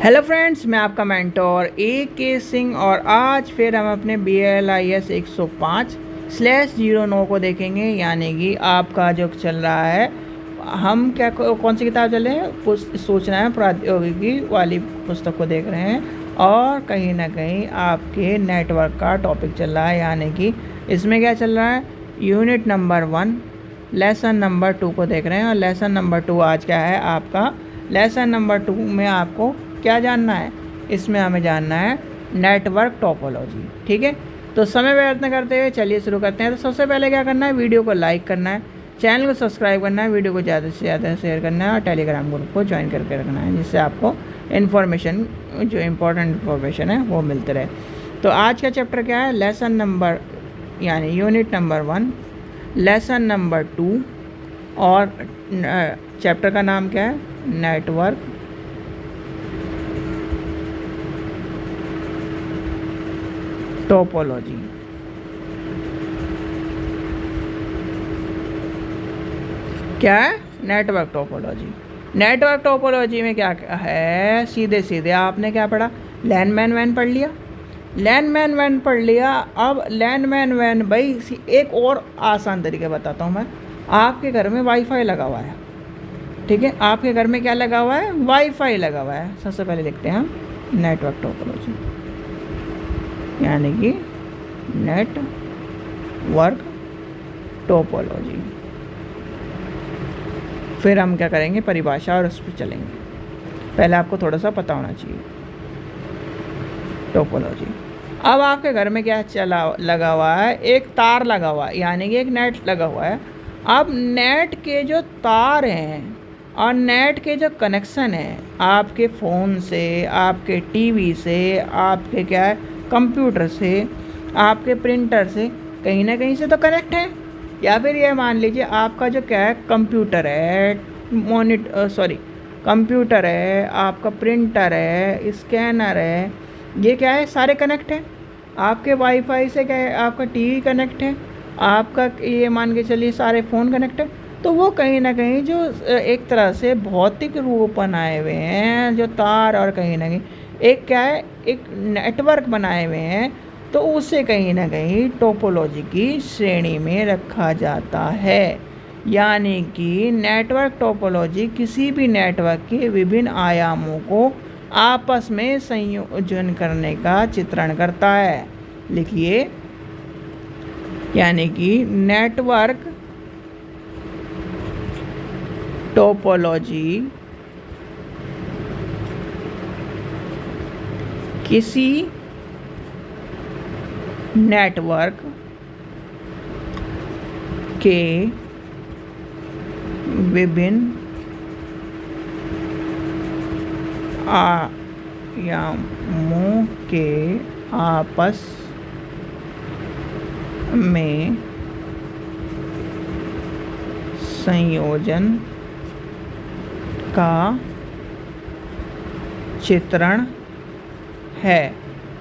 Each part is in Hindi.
हेलो फ्रेंड्स, मैं आपका मेंटोर AK सिंह और आज फिर हम अपने BLIS 105/09 को देखेंगे। यानी कि आपका जो चल रहा है, हम क्या कौन सी किताब चल रहे हैं, सोचना है प्रौद्योगिकी वाली पुस्तक को देख रहे हैं और कहीं ना कहीं आपके नेटवर्क का टॉपिक चल रहा है। यानी कि इसमें क्या चल रहा है, यूनिट नंबर 1 लेसन नंबर 2 को देख रहे हैं। और लेसन नंबर 2 आज क्या है आपका, लेसन नंबर 2 में आपको क्या जानना है, इसमें हमें जानना है नेटवर्क टोपोलॉजी। ठीक है, तो समय व्यर्थ न करते हुए चलिए शुरू करते हैं। तो सबसे पहले क्या करना है, वीडियो को लाइक करना है, चैनल को सब्सक्राइब करना है, वीडियो को ज़्यादा से ज़्यादा शेयर करना है और टेलीग्राम ग्रुप को ज्वाइन करके रखना है, जिससे आपको इन्फॉर्मेशन, जो इम्पोर्टेंट इन्फॉर्मेशन है वो मिलते रहे। तो आज का चैप्टर क्या है, लेसन नंबर यानी यूनिट नंबर 1 लेसन नंबर 2 और चैप्टर का नाम क्या है, नेटवर्क टोपोलॉजी। क्या है, नेटवर्क टोपोलॉजी। नेटवर्क टोपोलॉजी में क्या है, सीधे सीधे आपने क्या पढ़ा, लैंडमैन वैन पढ़ लिया, लैंडमैन वैन पढ़ लिया। अब लैंडमैन वैन भाई एक और आसान तरीके बताता हूँ मैं। आपके घर में वाईफाई लगा हुआ है, ठीक है, आपके घर में क्या लगा हुआ है, वाईफाई लगा हुआ है। सबसे पहले लिखते हैं हम नेटवर्क टोपोलॉजी, यानी कि नेटवर्क टोपोलॉजी। फिर हम क्या करेंगे, परिभाषा और उस पर चलेंगे। पहले आपको थोड़ा सा पता होना चाहिए टोपोलॉजी। अब आपके घर में क्या लगा हुआ है, एक तार लगा हुआ है, यानी कि एक नेट लगा हुआ है। अब नेट के जो तार हैं और नेट के जो कनेक्शन हैं, आपके फ़ोन से, आपके टीवी से, आपके क्या है कंप्यूटर से, आपके प्रिंटर से, कहीं ना कहीं से तो कनेक्ट है। या फिर ये मान लीजिए आपका जो क्या है, कंप्यूटर है, कंप्यूटर है, आपका प्रिंटर है, स्कैनर है, ये क्या है, सारे कनेक्ट हैं। आपके वाईफाई से क्या है, आपका टीवी कनेक्ट है, आपका ये मान के चलिए सारे फ़ोन कनेक्ट है। तो वो कहीं ना कहीं जो एक तरह से भौतिक रूप बनाए हुए हैं, जो तार, और कहीं ना कहीं एक क्या है, एक नेटवर्क बनाए हुए हैं, तो उसे कहीं ना कहीं टोपोलॉजी की श्रेणी में रखा जाता है। यानी कि नेटवर्क टोपोलॉजी किसी भी नेटवर्क के विभिन्न आयामों को आपस में संयोजन करने का चित्रण करता है। लिखिए, यानी कि नेटवर्क टोपोलॉजी किसी नेटवर्क के विभिन्न आयामों के आपस में संयोजन का चित्रण है।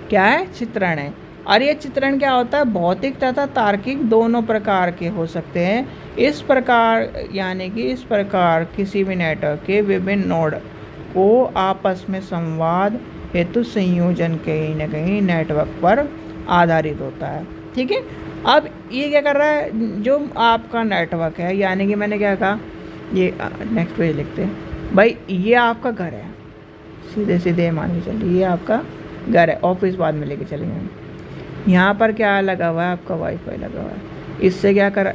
क्या है, चित्रण है। और ये चित्रण क्या होता है, भौतिक तथा तार्किक दोनों प्रकार के हो सकते हैं। इस प्रकार, यानी कि इस प्रकार किसी भी नेटवर्क के विभिन्न नोड को आपस में संवाद हेतु संयोजन कहीं ना कहीं नेटवर्क पर आधारित होता है। ठीक है, अब ये क्या कर रहा है, जो आपका नेटवर्क है, यानी कि मैंने क्या कहा, ये नेक्स्ट पेज लिखते हैं भाई, ये आपका घर है, सीधे सीधे मान के चलिए ये आपका घर है, ऑफिस बाद में लेके चलेंगे। यहाँ पर क्या लगा हुआ है, आपका वाईफाई लगा हुआ है, इससे क्या कर,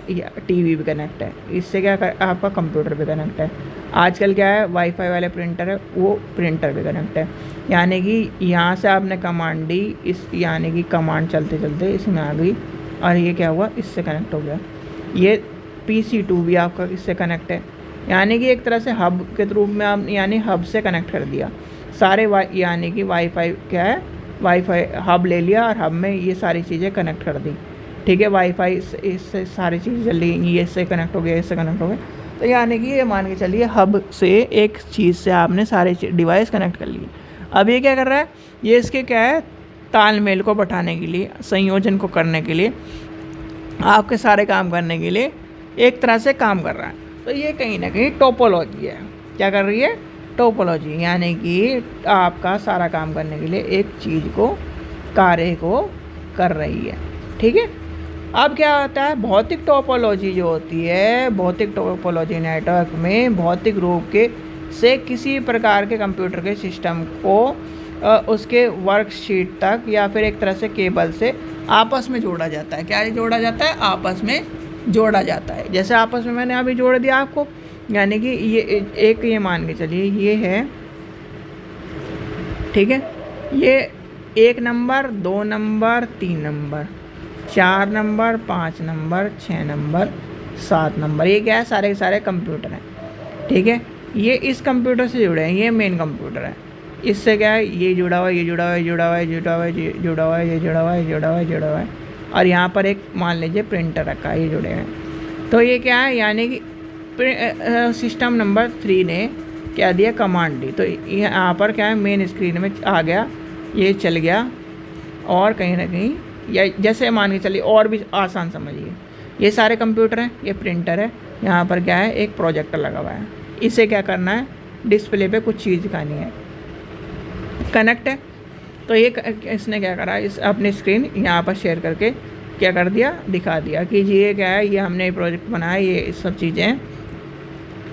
टीवी भी कनेक्ट है, इससे क्या कर, आपका कंप्यूटर भी कनेक्ट है। आजकल क्या है, वाईफाई वाले प्रिंटर है, वो प्रिंटर भी कनेक्ट है। यानी कि यहाँ से आपने कमांड दी, इस यानी कि कमांड चलते चलते इसमें आ गई और ये क्या हुआ, इससे कनेक्ट हो गया। ये PC2 भी आपका इससे कनेक्ट है, यानी कि एक तरह से हब के रूप में आप, यानी हब से कनेक्ट कर दिया सारे यानी कि वाईफाई क्या है, वाईफाई हब ले लिया और हब में ये सारी चीज़ें कनेक्ट कर दी। ठीक है, वाईफाई इससे सारी चीज़ें चल रही, ये इससे कनेक्ट हो गया, इससे कनेक्ट हो गया। तो यानी कि ये मान के चलिए हब से एक चीज़ से आपने सारे डिवाइस कनेक्ट कर लिए। अब ये क्या कर रहा है, ये इसके क्या है, तालमेल को बैठाने के लिए, संयोजन को करने के लिए, आपके सारे काम करने के लिए एक तरह से काम कर रहा है। तो ये कहीं ना कहीं टोपोलॉजी है। क्या कर रही है, टोपोलॉजी यानी कि आपका सारा काम करने के लिए एक चीज़ को, कार्य को कर रही है। ठीक है। अब क्या होता है, भौतिक टोपोलॉजी जो होती है, भौतिक टोपोलॉजी नेटवर्क में भौतिक रूप के से किसी प्रकार के कंप्यूटर के सिस्टम को उसके वर्कशीट तक या फिर एक तरह से केबल से आपस में जोड़ा जाता है। क्या जोड़ा जाता है? आपस में जोड़ा जाता है। जैसे आपस में मैंने अभी जोड़ दिया आपको, यानी कि ये मान के चलिए ये है, ठीक है, ये 1 number, 2 number, 3 number, 4 number, 5 number, 6 number, 7 number, ये क्या है? सारे के सारे कंप्यूटर हैं। ठीक है। ये इस कंप्यूटर से जुड़े हैं, ये मेन कंप्यूटर है। इससे क्या है? ये जुड़ा हुआ है, ये जुड़ा हुआ है, जुड़ा हुआ है, जुड़ा हुआ है, ये जुड़ा हुआ है, ये जुड़ा हुआ है, जुड़ा हुआ है, जुड़ा हुआ है, और यहाँ पर एक मान लीजिए प्रिंटर रखा है, ये जुड़े हैं। तो ये क्या है? यानी कि सिस्टम नंबर 3 ने क्या दिया? कमांड दी। तो यहाँ पर क्या है? मेन स्क्रीन में आ गया, ये चल गया, और कहीं ना कहीं या जैसे मान के चलिए और भी आसान समझिए, ये सारे कंप्यूटर हैं, ये प्रिंटर है, यहाँ पर क्या है? एक प्रोजेक्टर लगा हुआ है। इसे क्या करना है? डिस्प्ले पे कुछ चीज़ दिखानी है, कनेक्ट है। तो ये इसने क्या करा? इस अपनी स्क्रीन यहाँ पर शेयर करके क्या कर दिया? दिखा दिया कि जी ये क्या है, ये हमने प्रोजेक्ट बनाया, ये सब चीज़ें हैं।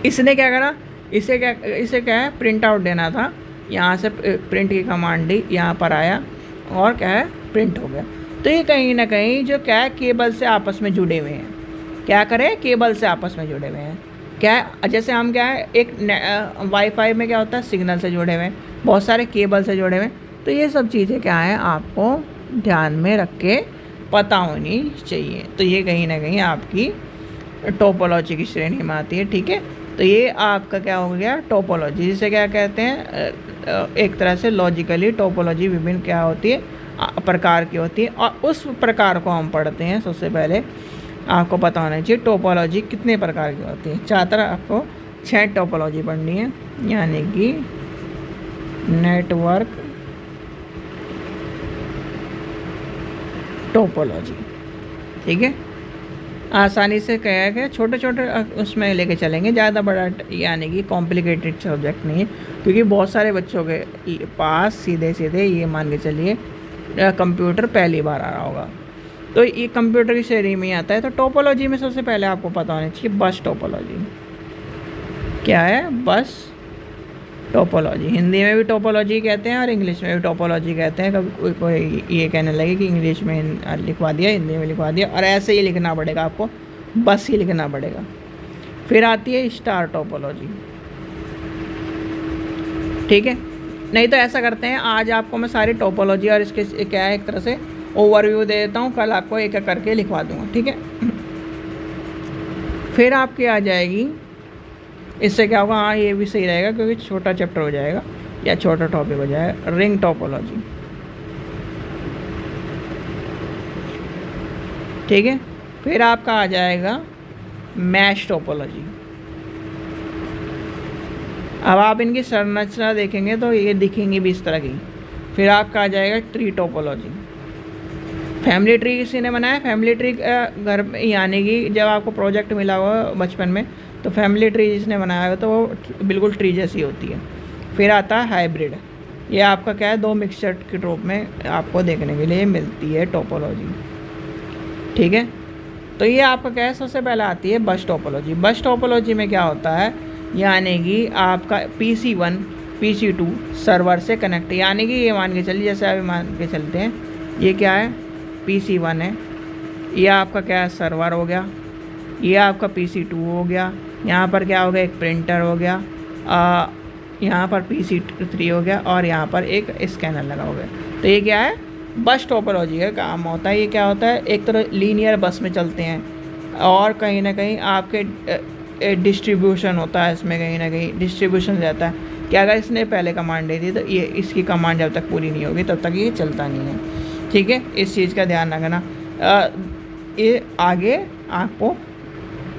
इसने क्या करा? इसे क्या है? प्रिंट आउट देना था, यहाँ से प्रिंट की कमांड दी, यहाँ पर आया और क्या है? प्रिंट हो गया। तो ये कहीं ना कहीं जो क्या है? केबल से आपस में जुड़े हुए हैं। क्या करें? केबल से आपस में जुड़े हुए हैं। क्या है? जैसे हम क्या है, एक वाईफाई में क्या होता है? सिग्नल से जुड़े हुए हैं, बहुत सारे केबल से जुड़े हुए हैं। तो ये सब चीज़ें क्या है? आपको ध्यान में रख के पता होनी चाहिए। तो ये कहीं ना कहीं आपकी टोपोलॉजी की श्रेणी में आती है। ठीक है। तो ये आपका क्या हो गया? टोपोलॉजी, जिसे क्या कहते हैं? एक तरह से लॉजिकली टोपोलॉजी विभिन्न क्या होती है? प्रकार की होती है, और उस प्रकार को हम पढ़ते हैं। सबसे पहले आपको पता होना चाहिए टोपोलॉजी कितने प्रकार की होती है। छात्र आपको 6 टोपोलॉजी पढ़नी है, यानी कि नेटवर्क टोपोलॉजी। ठीक है। आसानी से कहा गया, छोटे छोटे उसमें लेके चलेंगे, ज़्यादा बड़ा यानी कि कॉम्प्लिकेटेड सब्जेक्ट नहीं है, क्योंकि बहुत सारे बच्चों के पास सीधे सीधे ये मान के चलिए कंप्यूटर पहली बार आ रहा होगा, तो ये कंप्यूटर की श्रेणी में आता है। तो टोपोलॉजी में सबसे पहले आपको पता होना चाहिए बस टोपोलॉजी क्या है। बस टोपोलॉजी, हिंदी में भी टोपोलॉजी कहते हैं और इंग्लिश में भी टोपोलॉजी कहते हैं। कभी कोई ये कहने लगे कि इंग्लिश में लिखवा दिया, हिंदी में लिखवा दिया, और ऐसे ही लिखना पड़ेगा आपको, बस ही लिखना पड़ेगा। फिर आती है स्टार टोपोलॉजी। ठीक है। नहीं तो ऐसा करते हैं, आज आपको मैं सारी टोपोलॉजी और इसके क्या है एक तरह से ओवरव्यू दे देता हूँ, कल आपको एक एक करके लिखवा दूँगा। ठीक है। फिर आपकी आ जाएगी, इससे क्या होगा? हाँ, ये भी सही रहेगा क्योंकि छोटा चैप्टर हो जाएगा या छोटा टॉपिक हो जाएगा। Ring topology. ठीक है। फिर आपका आ जाएगा मैश टोपोलॉजी। अब आप इनकी संरचना देखेंगे तो ये दिखेंगी भी इस तरह की। फिर आपका आ जाएगा ट्री टोपोलॉजी। फैमिली ट्री किसी ने बनाया? फैमिली ट्री घर में, यानी कि जब आपको प्रोजेक्ट मिला हुआ बचपन में, तो फैमिली ट्री जिसने बनाया हो तो वो बिल्कुल ट्री जैसी होती है। फिर आता है हाइब्रिड। ये आपका क्या है? 2 मिक्सचर के रूप में आपको देखने के लिए मिलती है टोपोलॉजी। ठीक है। तो ये आपका क्या है? सबसे पहले आती है बस टोपोलॉजी। बस टोपोलॉजी में क्या होता है? यानी कि आपका PC1 PC2 सर्वर से कनेक्ट, यानी कि ये मान के चलिए, जैसे अभी मान के चलते हैं, ये क्या है? PC1 है, ये आपका क्या है? सर्वर हो गया। ये आपका PC2 हो गया। यहाँ पर क्या हो गया? एक प्रिंटर हो गया। यहाँ पर PC3 हो गया, और यहाँ पर एक स्कैनर लगा हो गया। तो ये क्या है? बस टोपोलॉजी का काम होता है। ये क्या होता है? एक तरह लीनियर बस में चलते हैं, और कहीं ना कहीं आपके डिस्ट्रीब्यूशन होता है इसमें, कहीं ना कहीं डिस्ट्रीब्यूशन रहता है कि अगर इसने पहले कमांड दे दी तो ये इसकी कमांड जब तक पूरी नहीं होगी तब तक ये चलता नहीं है। ठीक है। इस चीज़ का ध्यान रखना। ये आगे आपको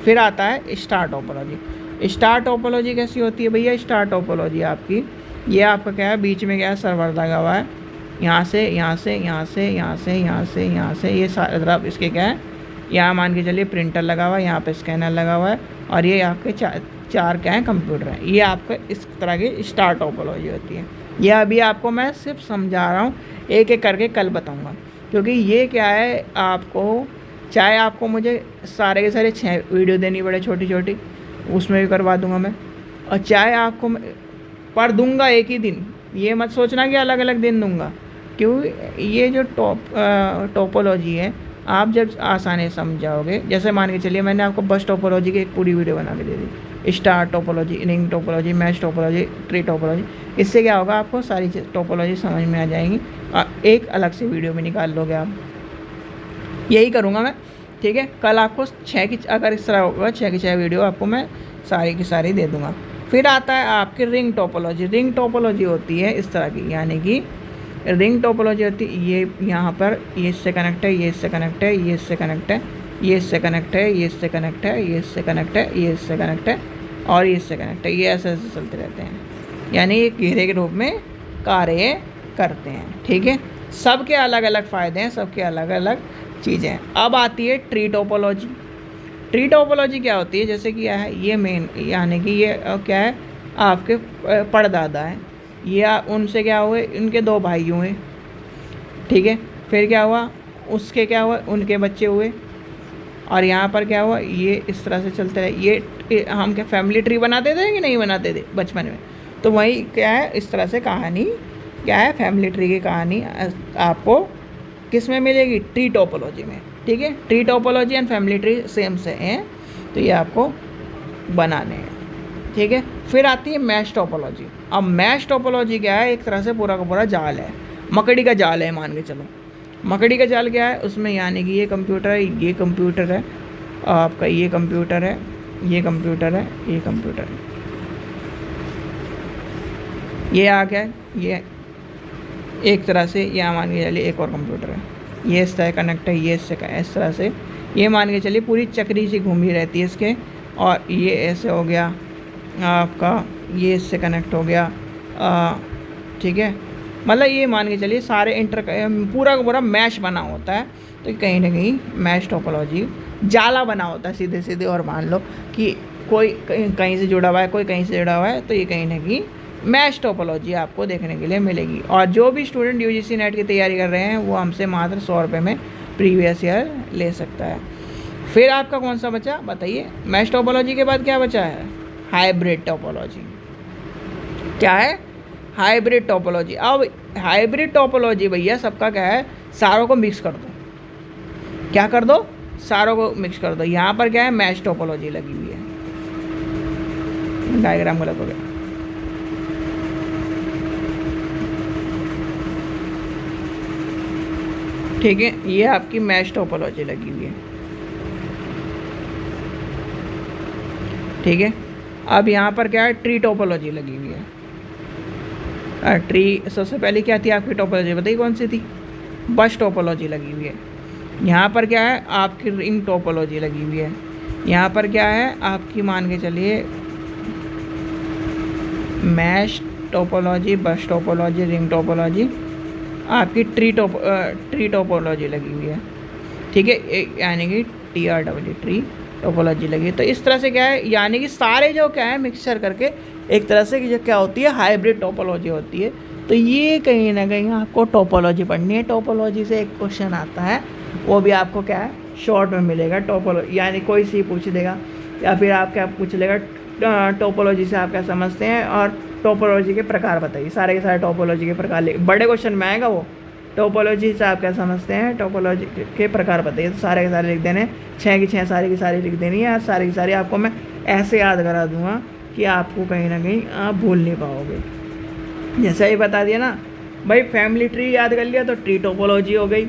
फिर आता है स्टार टोपोलॉजी। स्टार टोपोलॉजी कैसी होती है भैया? स्टार टोपोलॉजी आपकी, ये आपका क्या है? बीच में क्या है? सर्वर लगा हुआ है, यहाँ से यहाँ से यहाँ से यहाँ से यहाँ से यहाँ से ये सारे तरफ इसके क्या है? यहाँ मान के चलिए प्रिंटर लगा हुआ है, यहाँ पे स्कैनर लगा हुआ है, और ये आपके चार क्या हैं, कंप्यूटर हैं। ये आपका इस तरह की स्टार टोपोलॉजी होती है। ये अभी आपको मैं सिर्फ समझा रहा हूँ, एक एक करके कल बताऊँगा, क्योंकि ये क्या है, आपको चाहे आपको मुझे सारे के सारे 6 वीडियो देनी पड़े छोटी छोटी, उसमें भी करवा दूँगा मैं, और चाहे आपको पर दूँगा एक ही दिन, ये मत सोचना कि अलग अलग दिन दूँगा, क्यों, ये जो टोपोलॉजी है आप जब आसानी से समझ जाओगे, जैसे मान के चलिए मैंने आपको बस टोपोलॉजी की एक पूरी वीडियो बना के दे दी, star topology, ring topology, mesh topology, tree topology, इससे क्या होगा, आपको सारी टोपोलॉजी समझ में आ जाएंगी और एक अलग से वीडियो भी निकाल लोगे आप। यही करूँगा मैं, ठीक है। कल आपको 6 की, अगर इस तरह होगा 6 की 6 वीडियो आपको मैं सारी की सारी दे दूँगा। फिर आता है आपकी रिंग टोपोलॉजी। रिंग टोपोलॉजी होती है इस तरह की, यानी कि रिंग टोपोलॉजी होती है, ये यहाँ पर ये इससे कनेक्ट है, ये इससे कनेक्ट है, ये इससे कनेक्ट है, ये इससे कनेक्ट है, ये इससे कनेक्ट है, ये इससे कनेक्ट है, ये इससे कनेक्ट है, और ये इससे कनेक्ट है। ये ऐसे ऐसे चलते रहते हैं, यानी ये घेरे के रूप में कार्य करते हैं, ठीक है। सबके अलग अलग फ़ायदे हैं, सबके अलग अलग चीज़ें हैं। अब आती है ट्री टोपोलॉजी। ट्री टोपोलॉजी क्या होती है, जैसे कि क्या है, ये मेन, यानी कि ये क्या है, आपके परदादा है, ये उनसे क्या हुए, उनके 2 भाई हुए, ठीक है। फिर क्या हुआ, उसके क्या हुआ, उनके बच्चे हुए, और यहाँ पर क्या हुआ, ये इस तरह से चलते रहे। ये हम क्या फैमिली ट्री बनाते थे कि नहीं बनाते थे बचपन में, तो वही क्या है, इस तरह से कहानी क्या है, फैमिली ट्री की कहानी आपको किस में मिलेगी, ट्री टोपोलॉजी में, ठीक है। Tree topology and family tree same से हैं, तो ये आपको बनाने हैं, ठीक है। फिर आती है मैश टोपोलॉजी। अब मैश टोपोलॉजी क्या है, एक तरह से पूरा का पूरा जाल है, मकड़ी का जाल है, मान के चलो। मकड़ी का जाल क्या है, उसमें यानी कि ये कंप्यूटर है, ये कंप्यूटर है, आपका ये कंप्यूटर है, ये कंप्यूटर है, ये कंप्यूटर है, ये आ गया, ये एक तरह से, ये मान के चलिए एक और कंप्यूटर है, ये इस तरह कनेक्ट है, ये इससे इस तरह से, ये मान के चलिए पूरी चक्री सी घूमी रहती है इसके, और ये ऐसे हो गया आपका, ये इससे कनेक्ट हो गया, ठीक है। मतलब ये मान के चलिए सारे पूरा का पूरा मैश बना होता है, तो कहीं ना कहीं मैश टोपोलॉजी जाला बना होता है सीधे सीधे, और मान लो कि कोई कहीं से जुड़ा हुआ है, कोई कहीं से जुड़ा हुआ है, तो ये कहीं ना कहीं मैश टोपोलॉजी आपको देखने के लिए मिलेगी। और जो भी स्टूडेंट यूजीसी नेट की तैयारी कर रहे हैं वो हमसे मात्र 100 रुपये में प्रीवियस ईयर ले सकता है। फिर आपका कौन सा बचा बताइए, मैश टोपोलॉजी के बाद क्या बचा है, हाइब्रिड टोपोलॉजी। क्या है, हाइब्रिड टोपोलॉजी। अब हाइब्रिड टोपोलॉजी भैया सबका क्या है, सारों को मिक्स कर दो, क्या कर दो, सारों को मिक्स कर दो। यहाँ पर क्या है, मैश टोपोलॉजी लगी हुई है, डायग्राम गलत हो गया, ठीक है। ये आपकी मैश टोपोलॉजी लगी हुई है, ठीक है। अब यहाँ पर क्या है, ट्री टोपोलॉजी लगी हुई है। ट्री सबसे पहले क्या थी आपकी टोपोलॉजी, बताइए कौन सी थी, बस टोपोलॉजी लगी हुई है। यहाँ पर क्या है, आपकी रिंग टोपोलॉजी लगी हुई है। यहाँ पर क्या है, आपकी मान के चलिए मैश टोपोलॉजी, बस टोपोलॉजी, रिंग टोपोलॉजी, आपकी ट्री टोपोलॉजी लगी हुई है, ठीक है, यानी कि TRW ट्री टोपोलॉजी लगी है। तो इस तरह से क्या है, यानी कि सारे जो क्या है मिक्सचर करके एक तरह से जो क्या होती है, हाइब्रिड टोपोलॉजी होती है। तो ये कहीं ना कहीं आपको टोपोलॉजी पढ़नी है। टोपोलॉजी से एक क्वेश्चन आता है, वो भी आपको क्या है शॉर्ट में मिलेगा, टोपोलॉजी, यानी कोई सी पूछ देगा, या फिर आप क्या पूछ लेगा, टोपोलॉजी से आप क्या समझते हैं और टोपोलॉजी के प्रकार बताइए। सारे के सारे टोपोलॉजी के प्रकार बड़े क्वेश्चन में आएगा वो, टोपोलॉजी से आप क्या समझते हैं, टोपोलॉजी के प्रकार बताइए। तो सारे के सारे लिख देने, 6 की 6 सारी की सारी लिख देनी है। सारी की सारी आपको मैं ऐसे याद करा दूंगा कि आपको कहीं ना कहीं आप भूल नहीं पाओगे। जैसे ही बता दिया ना भाई, फैमिली ट्री याद कर लिया तो ट्री टोपोलॉजी हो गई,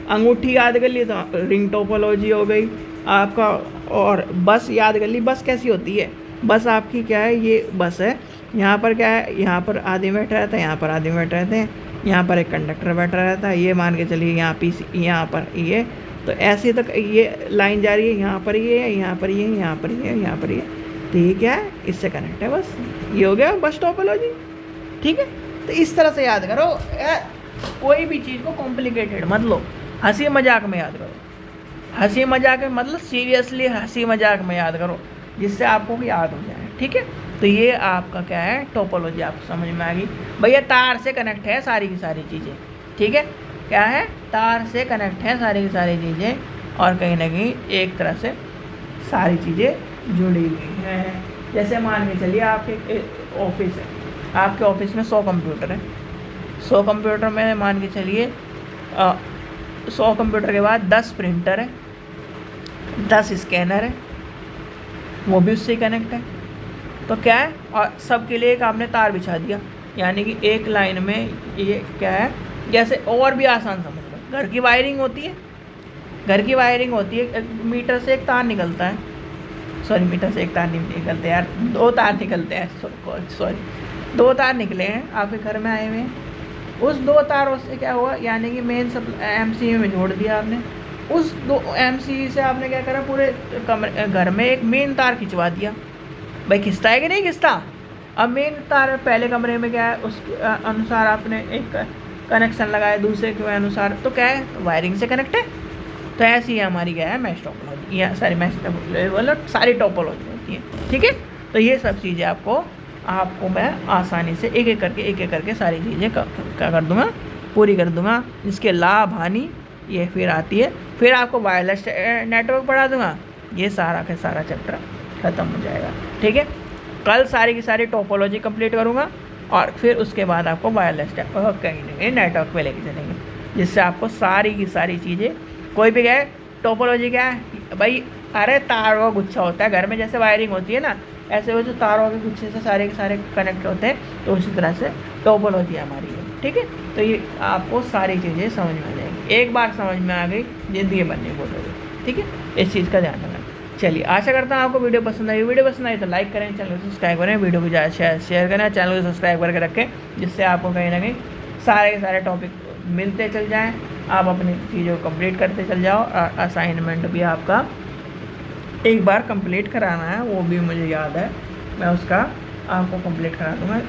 अंगूठी याद कर ली तो रिंग टोपोलॉजी हो गई आपका, और बस याद कर ली। बस कैसी होती है, बस आपकी क्या है, ये बस है, यहाँ पर क्या है, यहाँ पर आदमी बैठा रहता है, यहाँ पर आदमी बैठे रहते हैं, यहाँ पर एक कंडक्टर बैठा रहता है, ये मान के चलिए यहाँ पीछे, यहाँ पर ये, तो ऐसे तक ये लाइन जा रही है, यहाँ पर ये है, यहाँ पर ये, यहाँ पर ये, यहाँ पर ये, तो ये क्या है, इससे कनेक्ट है, बस ये हो गया बस टोपोलॉजी, ठीक है। तो इस तरह से याद करो, कोई भी चीज़ को कॉम्प्लिकेटेड मत लो, हंसी मजाक में याद करो। हंसी मजाक में मतलब सीरियसली हंसी मजाक में याद करो, जिससे आपको याद हो जाए। ठीक है, तो ये आपका क्या है, टोपोलॉजी आपको समझ में आ गई। भैया तार से कनेक्ट है सारी की सारी चीज़ें। ठीक है, क्या है, तार से कनेक्ट है सारी की सारी चीज़ें, और कहीं ना कहीं एक तरह से सारी चीज़ें जुड़ी हुई हैं। जैसे मान के चलिए आपके ऑफिस है, आपके ऑफिस में 100 कंप्यूटर है। 100 कंप्यूटर में मान के चलिए 100 कंप्यूटर के बाद 10 प्रिंटर है, 10 स्कैनर है, वो भी उससे कनेक्ट है। तो क्या है, और सबके लिए एक आपने तार बिछा दिया, यानी कि एक लाइन में ये क्या है, जैसे और भी आसान समझ लो, घर की वायरिंग होती है, घर की वायरिंग होती है, मीटर से एक तार निकलता है, सॉरी मीटर से एक तार नहीं निकलते यार, 2 तार निकलते हैं, सॉरी 2 तार निकले हैं आपके घर में आए हुए हैं। उस 2 तारों से क्या हुआ, यानी कि मेन MCU में जोड़ दिया आपने। उस 2 MCU से आपने क्या करा, पूरे कमरे घर में एक मेन तार खिंचवा दिया। भाई खिंचता है कि नहीं खिंचता? अब मेन तार पहले कमरे में क्या है, उसके अनुसार आपने एक कनेक्शन लगाया, दूसरे के अनुसार, तो क्या है, वायरिंग से कनेक्ट है। तो ऐसी है हमारी क्या है, मैश टोपोलॉजी, या सारी मैश मतलब सारी टोपोलॉजी होती है। ठीक है, तो ये सब चीज़ें आपको मैं आसानी से एक एक करके सारी चीज़ें क्या कर दूँगा, पूरी कर दूँगा, जिसके लाभ हानि ये फिर आती है। फिर आपको वायरलेस नेटवर्क पढ़ा दूँगा, ये सारा का सारा चैप्टर ख़त्म हो जाएगा। ठीक है, कल सारी की सारी टोपोलॉजी कंप्लीट करूँगा, और फिर उसके बाद आपको वायरलेस कहीं ना कहीं नेटवर्क पे लेके चलेंगे, जिससे आपको सारी की सारी चीज़ें, कोई भी क्या है, टोपोलॉजी क्या है भाई, अरे तारों का गुच्छा होता है घर में, जैसे वायरिंग होती है ना, ऐसे वो जो तारों के गुच्छे से सारे के सारे कनेक्ट होते हैं, तो उसी तरह से टोपोलॉजी हमारी है। ठीक है, तो ये आपको सारी चीज़ें समझ में आ जाएंगी, एक बार समझ में आ गई ज़िंदगी बनने बोलोगे। ठीक है, इस चीज़ का ध्यान रखना। चलिए, आशा करता हूँ आपको वीडियो पसंद आई। वीडियो पसंद आई तो लाइक करें, चैनल को सब्सक्राइब करें, वीडियो को ज़्यादा शेयर करें, चैनल को सब्सक्राइब करके रखें, जिससे आपको कहीं ना कहीं सारे के सारे टॉपिक मिलते चल जाएँ, आप अपनी चीज़ों को कंप्लीट करते चल जाओ। और असाइनमेंट भी आपका एक बार कंप्लीट कराना है, वो भी मुझे याद है, मैं उसका आपको कंप्लीट करा दूँगा।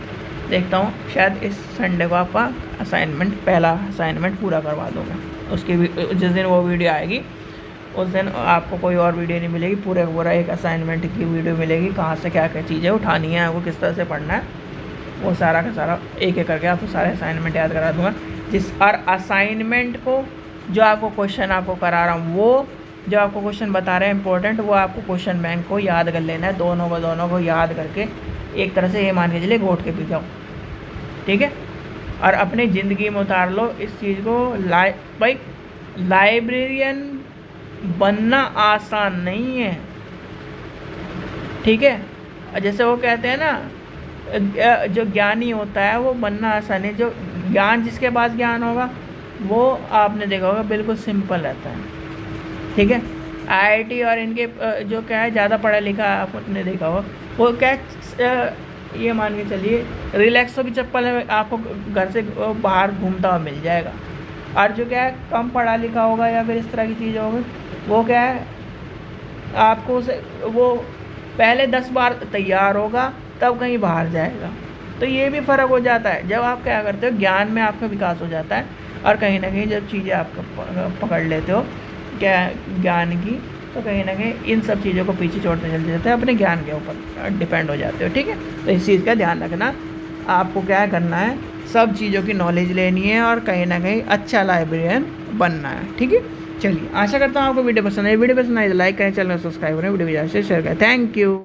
देखता हूँ शायद इस संडे को आपका असाइनमेंट, पहला असाइनमेंट पूरा करवा दूँगा। उसकी जिस दिन वो वीडियो आएगी उस दिन आपको कोई और वीडियो नहीं मिलेगी, पूरा एक असाइनमेंट की वीडियो मिलेगी, कहाँ से क्या क्या चीज़ें उठानी है, आपको किस तरह से पढ़ना है, वो सारा का सारा एक एक करके आपको सारे असाइनमेंट याद करा दूँगा। और असाइनमेंट को जो आपको क्वेश्चन आपको करा रहा हूँ, वो जो आपको क्वेश्चन बता रहे हैं इंपॉर्टेंट, वो आपको क्वेश्चन बैंक को याद कर लेना है, दोनों को याद करके एक तरह से ये मान के चलिए घोट के पी जाओ। ठीक है, और अपनी ज़िंदगी में उतार लो इस चीज़ को। भाई लाइब्रेरियन बनना आसान नहीं है। ठीक है, जैसे वो कहते हैं ना, जो ज्ञानी होता है वो बनना आसान है, जो ज्ञान जिसके पास ज्ञान होगा वो आपने देखा होगा बिल्कुल सिंपल रहता है। ठीक है, IIT और इनके जो क्या है ज़्यादा पढ़ा लिखा आपने देखा होगा, वो क्या ये मान के चलिए रिलैक्सो की चप्पल में आपको घर से बाहर घूमता हुआ मिल जाएगा। और जो क्या है कम पढ़ा लिखा होगा या फिर इस तरह की चीज़ होगी, वो क्या है आपको उसे वो पहले 10 बार तैयार होगा तब कहीं बाहर जाएगा। तो ये भी फ़र्क हो जाता है, जब आप क्या करते हो, ज्ञान में आपका विकास हो जाता है, और कहीं ना कहीं जब चीज़ें आप पकड़ लेते हो क्या ज्ञान की, तो कहीं ना कहीं इन सब चीज़ों को पीछे छोड़ते चले जाते हैं, अपने ज्ञान के ऊपर डिपेंड हो जाते हो। ठीक है, तो इस चीज़ का ध्यान रखना, आपको क्या करना है, सब चीज़ों की नॉलेज लेनी है और कहीं ना कहीं अच्छा लाइब्रेरियन बनना है। ठीक है, चलिए, आशा करता हूँ आपको वीडियो पसंद आई। वीडियो पसंद आई तो लाइक करें, चैनल को सब्सक्राइब करें, वीडियो को ज़्यादा से शेयर करें। Thank you.